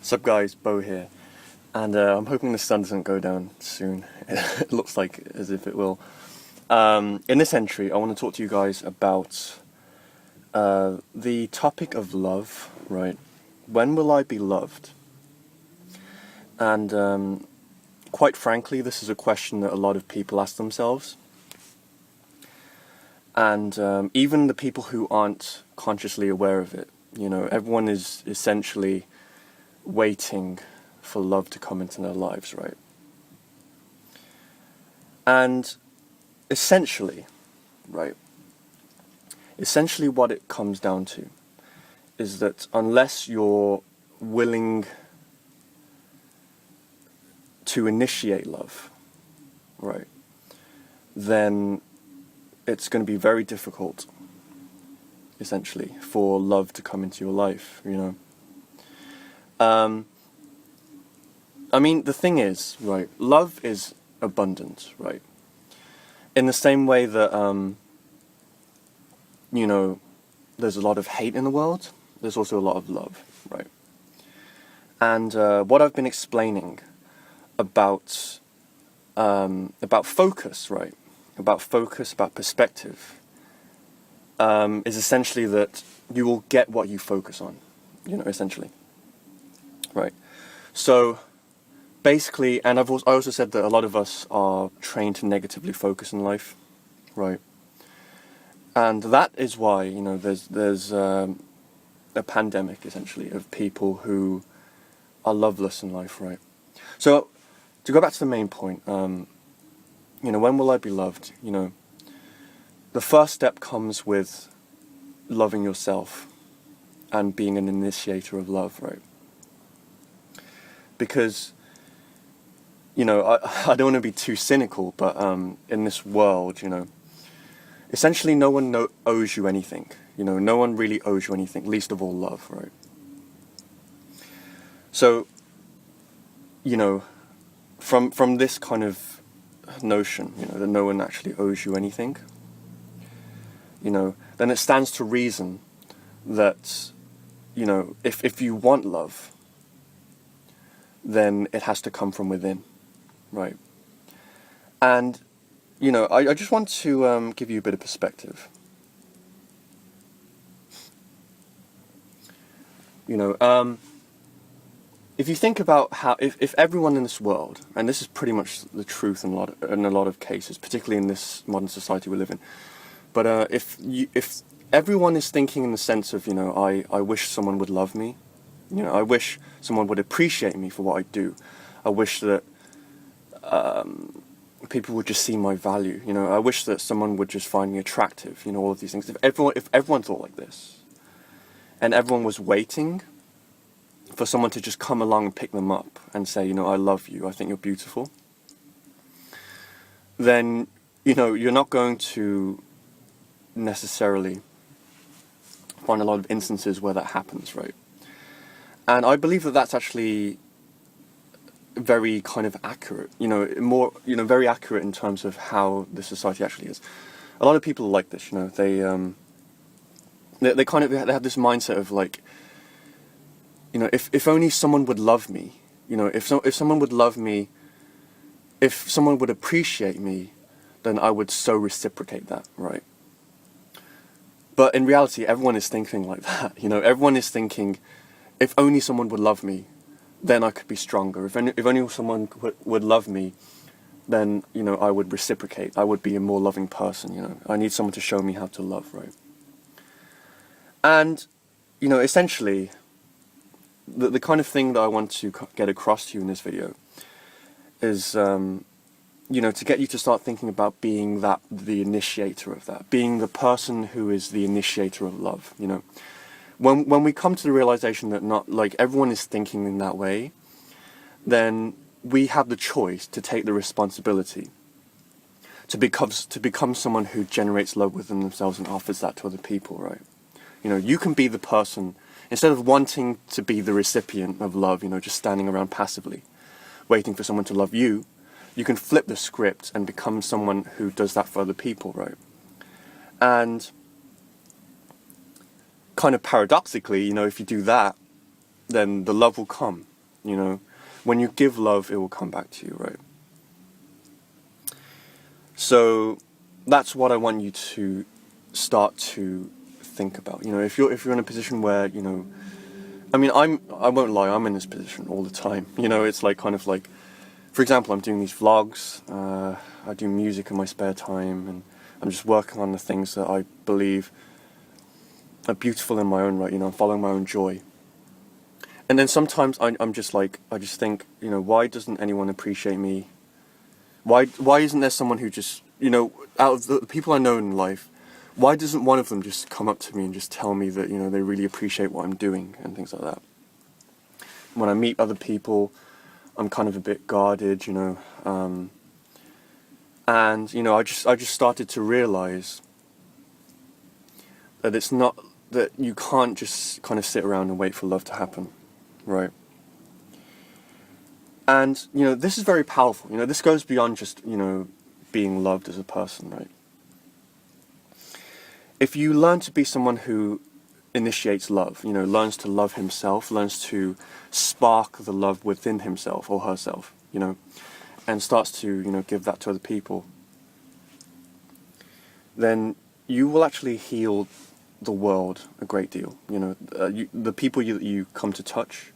Sup guys, Bo here, and I'm hoping the sun doesn't go down soon. It looks like as if it will. In this entry, I want to talk to you guys about the topic of love, right? When will I be loved? And quite frankly, this is a question that a lot of people ask themselves. And even the people who aren't consciously aware of it, you know, everyone is essentially waiting for love to come into their lives, right? And essentially, right, essentially what it comes down to is that unless you're willing to initiate love, right, then it's going to be very difficult, essentially, for love to come into your life, you know. I mean, the thing is, right, love is abundant, right? In the same way that, you know, there's a lot of hate in the world, there's also a lot of love, right? And what I've been explaining about focus, right? About focus, about perspective, is essentially that you will get what you focus on, you know, essentially. Right. So basically, and I also said that a lot of us are trained to negatively focus in life, right? And that is why, you know, there's a pandemic essentially of people who are loveless in life, right? So to go back to the main point, you know, when will I be loved? You know, the first step comes with loving yourself and being an initiator of love, right? Because, you know, I don't want to be too cynical, but in this world, you know, essentially no one owes you anything. You know, no one really owes you anything, least of all love, right? So, you know, from this kind of notion, you know, that no one actually owes you anything, you know, then it stands to reason that, you know, if you want love, then it has to come from within, right? And, you know, I just want to give you a bit of perspective. You know, if you think about how, if everyone in this world, and this is pretty much the truth in a lot of cases, particularly in this modern society we live in, but if everyone is thinking in the sense of, you know, I wish someone would love me, you know, I wish someone would appreciate me for what I do. I wish that people would just see my value. You know, I wish that someone would just find me attractive. You know, all of these things. If everyone thought like this, and everyone was waiting for someone to just come along and pick them up and say, you know, I love you. I think you're beautiful. Then, you know, you're not going to necessarily find a lot of instances where that happens, right? And I believe that that's actually very kind of accurate, you know, more, you know, very accurate in terms of how the society actually is. A lot of people are like this, you know, they have this mindset of like, you know, if only someone would love me, you know, if someone would love me, if someone would appreciate me, then I would so reciprocate that, right? But in reality, everyone is thinking like that, you know, everyone is thinking, if only someone would love me, then I could be stronger. If only someone would love me, then, you know, I would reciprocate. I would be a more loving person, you know. I need someone to show me how to love, right? And, you know, essentially, the kind of thing that I want to get across to you in this video is, you know, to get you to start thinking about being the initiator of that, being the person who is the initiator of love, you know. When we come to the realization that not like everyone is thinking in that way, then we have the choice to take the responsibility to become someone who generates love within themselves and offers that to other people, right? You know, you can be the person, instead of wanting to be the recipient of love, you know, just standing around passively, waiting for someone to love you, you can flip the script and become someone who does that for other people, right? And kind of paradoxically, you know, if you do that, then the love will come, you know. When you give love, it will come back to you, right? So that's what I want you to start to think about. You know, if you're in a position where, you know, I mean, I won't lie, I'm in this position all the time. You know, it's like kind of like, for example, I'm doing these vlogs, I do music in my spare time, and I'm just working on the things that I believe are beautiful in my own right, you know, I'm following my own joy. And then sometimes I'm just like, I just think, you know, why doesn't anyone appreciate me? Why isn't there someone who just, you know, out of the people I know in life, why doesn't one of them just come up to me and just tell me that, you know, they really appreciate what I'm doing and things like that? When I meet other people, I'm kind of a bit guarded, you know, and, you know, I just started to realize that it's not, that you can't just kind of sit around and wait for love to happen, right? And, you know, this is very powerful. You know, this goes beyond just, you know, being loved as a person, right? If you learn to be someone who initiates love, you know, learns to love himself, learns to spark the love within himself or herself, you know, and starts to, you know, give that to other people, then you will actually heal the world a great deal. You know, the people you come to touch,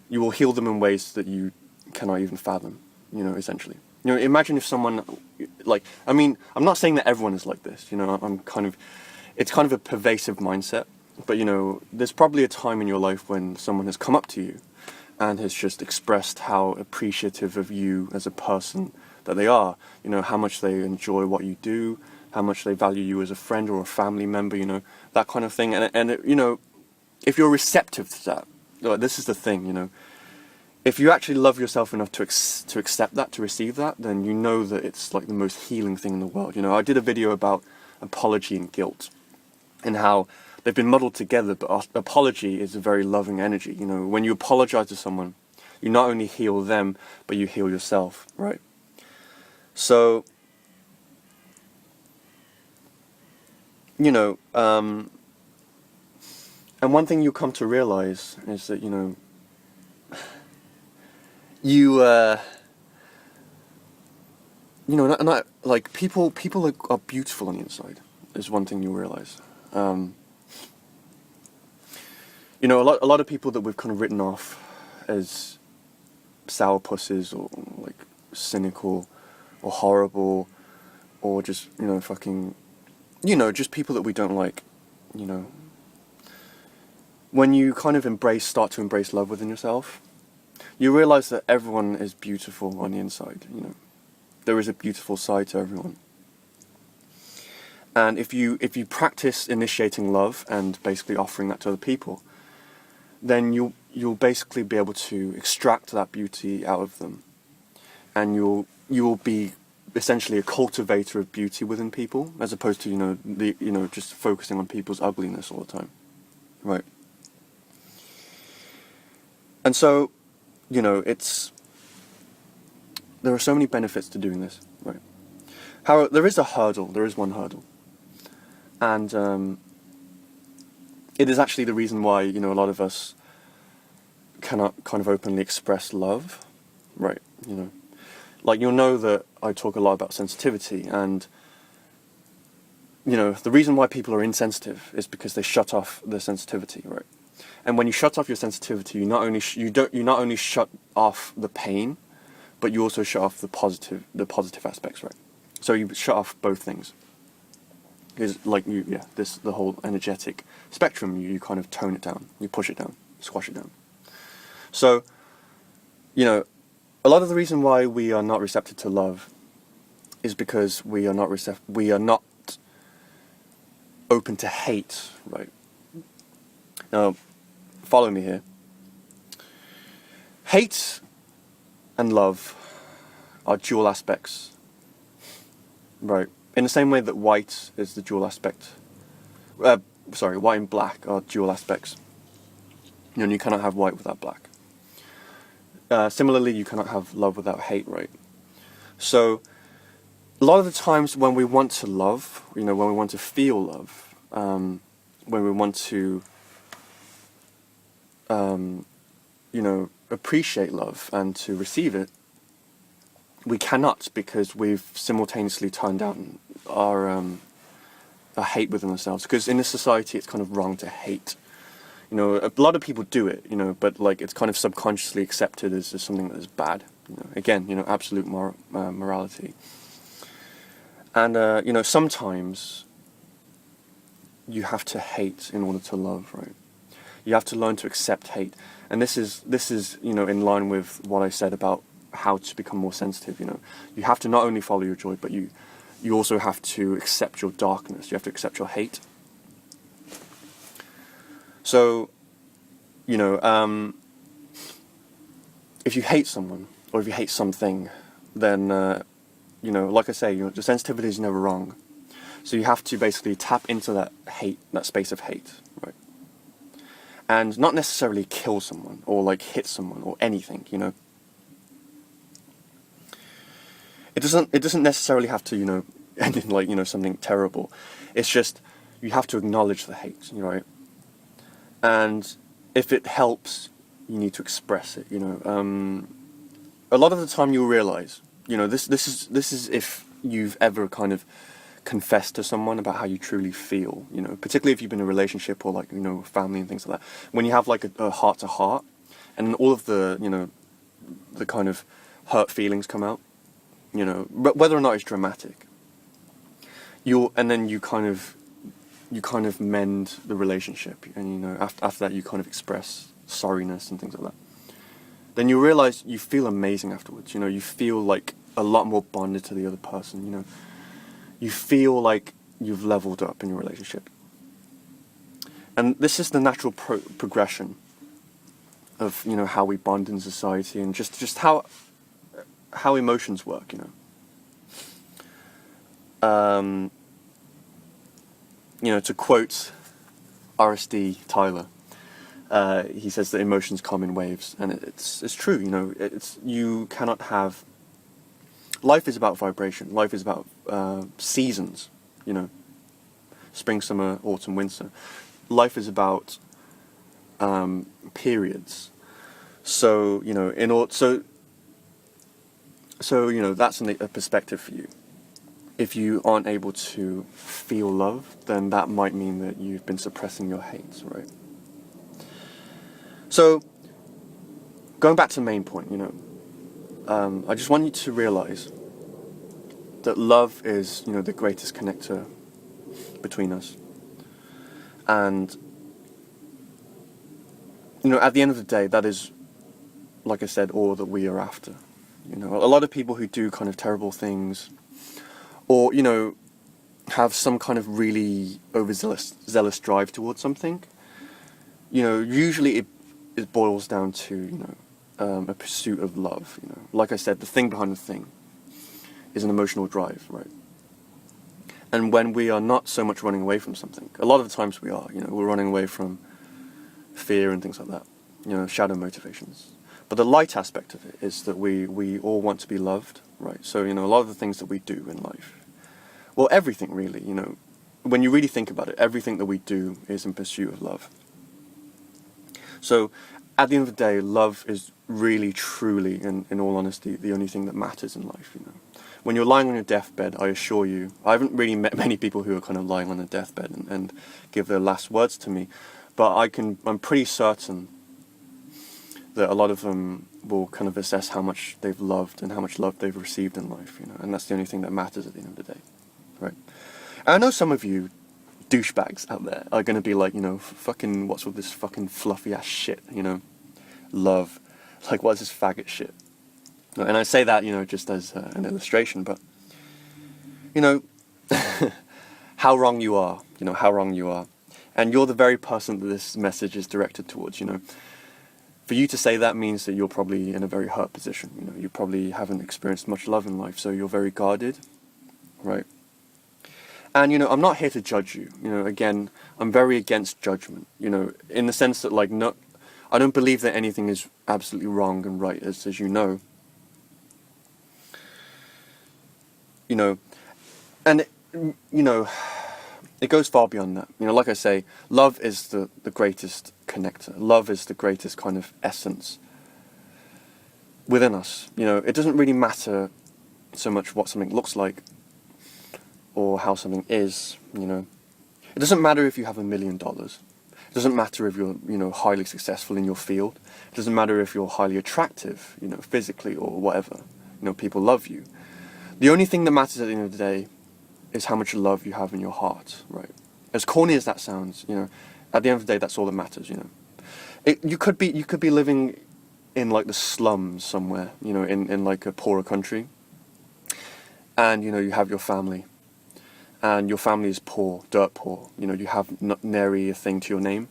you will heal them in ways that you cannot even fathom, you know, essentially. You know, imagine if someone, like, I mean, I'm not saying that everyone is like this, you know, it's kind of a pervasive mindset, but, you know, there's probably a time in your life when someone has come up to you and has just expressed how appreciative of you as a person that they are, you know, how much they enjoy what you do, how much they value you as a friend or a family member, you know, that kind of thing. And it, you know, if you're receptive to that, this is the thing, you know, if you actually love yourself enough to accept that, to receive that, then you know that it's like the most healing thing in the world. You know, I did a video about apology and guilt and how they've been muddled together, but apology is a very loving energy. You know, when you apologize to someone, you not only heal them, but you heal yourself, right? So, you know, and one thing you come to realize is that, you know, you know, not like people are beautiful on the inside, is one thing you realize. You know, a lot of people that we've kind of written off as sourpusses or like cynical or horrible or just, you know, fucking, you know, just people that we don't like, you know. When you kind of start to embrace love within yourself, you realize that everyone is beautiful on the inside, you know. There is a beautiful side to everyone. And if you practice initiating love and basically offering that to other people, then you'll basically be able to extract that beauty out of them. And you will be essentially a cultivator of beauty within people, as opposed to, you know, just focusing on people's ugliness all the time. Right. And so, you know, there are so many benefits to doing this, right? However, there is one hurdle. And it is actually the reason why, you know, a lot of us cannot kind of openly express love, right? You know, like, you'll know that I talk a lot about sensitivity, and, you know, the reason why people are insensitive is because they shut off their sensitivity, right? And when you shut off your sensitivity, you not only shut off the pain, but you also shut off the positive aspects, right? So you shut off both things. Because, like, the whole energetic spectrum, you kind of tone it down, you push it down, squash it down. So, you know, a lot of the reason why we are not receptive to love is because we are not open to hate, right? Now, follow me here. Hate and love are dual aspects, right? In the same way that white is the dual aspect, white and black are dual aspects. You know, you cannot have white without black. Similarly, you cannot have love without hate, right? So, a lot of the times when we want to love, you know, when we want to feel love, when we want to appreciate love and to receive it, we cannot, because we've simultaneously turned down our hate within ourselves. Because in this society, it's kind of wrong to hate. A lot of people do it, but like it's kind of subconsciously accepted as something that is bad. Again, absolute morality. And sometimes you have to hate in order to love, right? You have to learn to accept hate, and this is in line with what I said about how to become more sensitive. You have to not only follow your joy, but you also have to accept your darkness. You have to accept your hate. So, if you hate someone or if you hate something, then like I say, the sensitivity is never wrong. So you have to basically tap into that hate, that space of hate, right? And not necessarily kill someone or like hit someone or anything. It doesn't necessarily have to end in like something terrible. It's just you have to acknowledge the hate, right? And if it helps, you need to express it. A lot of the time you'll realize, this is if you've ever kind of confessed to someone about how you truly feel. Particularly if you've been in a relationship or like family and things like that. When you have like a heart to heart, and all of the the kind of hurt feelings come out. Whether or not it's dramatic. And then you kind of mend the relationship, and after that you kind of express sorriness and things like that. Then you realize you feel amazing afterwards. You feel like a lot more bonded to the other person. You feel like you've leveled up in your relationship. And this is the natural progression of how we bond in society, and just how emotions work. To quote RSD Tyler, he says that emotions come in waves, and it's true. You cannot have. Life is about vibration. Life is about seasons. Spring, summer, autumn, winter. Life is about periods. So that's a perspective for you. If you aren't able to feel love, then that might mean that you've been suppressing your hate, right? So, going back to the main point, I just want you to realize that love is, the greatest connector between us. And, at the end of the day, that is, like I said, all that we are after. A lot of people who do kind of terrible things, or, have some kind of really overzealous drive towards something, usually it boils down to, a pursuit of love. Like I said, the thing behind the thing is an emotional drive, right? And when we are not so much running away from something, a lot of the times we are, we're running away from fear and things like that, shadow motivations. But the light aspect of it is that we all want to be loved, right? So, a lot of the things that we do in life, well, everything really, when you really think about it, everything that we do is in pursuit of love. So, at the end of the day, love is really, truly, in all honesty, the only thing that matters in life, When you're lying on your deathbed, I assure you, I haven't really met many people who are kind of lying on their deathbed and give their last words to me, but I'm pretty certain that a lot of them will kind of assess how much they've loved and how much love they've received in life, and that's the only thing that matters at the end of the day, right? And I know some of you douchebags out there are going to be like, fucking, what's with this fucking fluffy ass shit, love, like, what's this faggot shit? And I say that, just as an illustration, but, how wrong you are, how wrong you are. And you're the very person that this message is directed towards, For you to say that means that you're probably in a very hurt position, you probably haven't experienced much love in life, so you're very guarded, right? And, I'm not here to judge you, again, I'm very against judgment, in the sense that, like, I don't believe that anything is absolutely wrong and right, as you know. And, it goes far beyond that. Like I say, love is the greatest connector. Love is the greatest kind of essence within us. You know, it doesn't really matter so much what something looks like or how something is, you know. It doesn't matter if you have $1 million. It doesn't matter if you're, you know, highly successful in your field. It doesn't matter if you're highly attractive, you know, physically or whatever. You know, people love you. The only thing that matters at the end of the day is how much love you have in your heart, right? As corny as that sounds, you know, at the end of the day, that's all that matters, you know. You could be living in like the slums somewhere, you know, in like a poorer country, and you know you have your family, and your family is poor, dirt poor. You know, you have nary a thing to your name.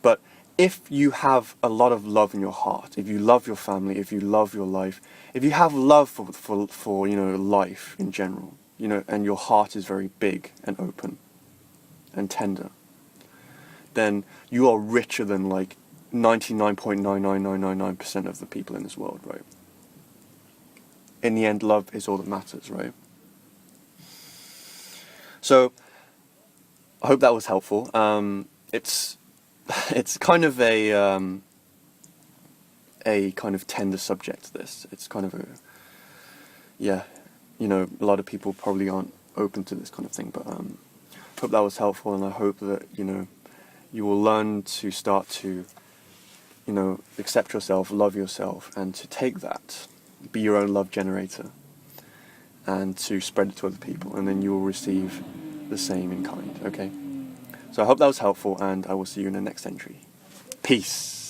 But if you have a lot of love in your heart, if you love your family, if you love your life, if you have love for you know, life in general, you know, and your heart is very big and open and tender, then you are richer than like 99.99999% of the people in this world, right? In the end, love is all that matters, right? So, I hope that was helpful. It's kind of a kind of tender subject, this. It's kind of a, yeah, you know, a lot of people probably aren't open to this kind of thing, but hope that was helpful, and I hope that, you know, you will learn to start to, you know, accept yourself, love yourself, and to take that, be your own love generator, and to spread it to other people, and then you will receive the same in kind, okay? So I hope that was helpful, and I will see you in the next entry. Peace!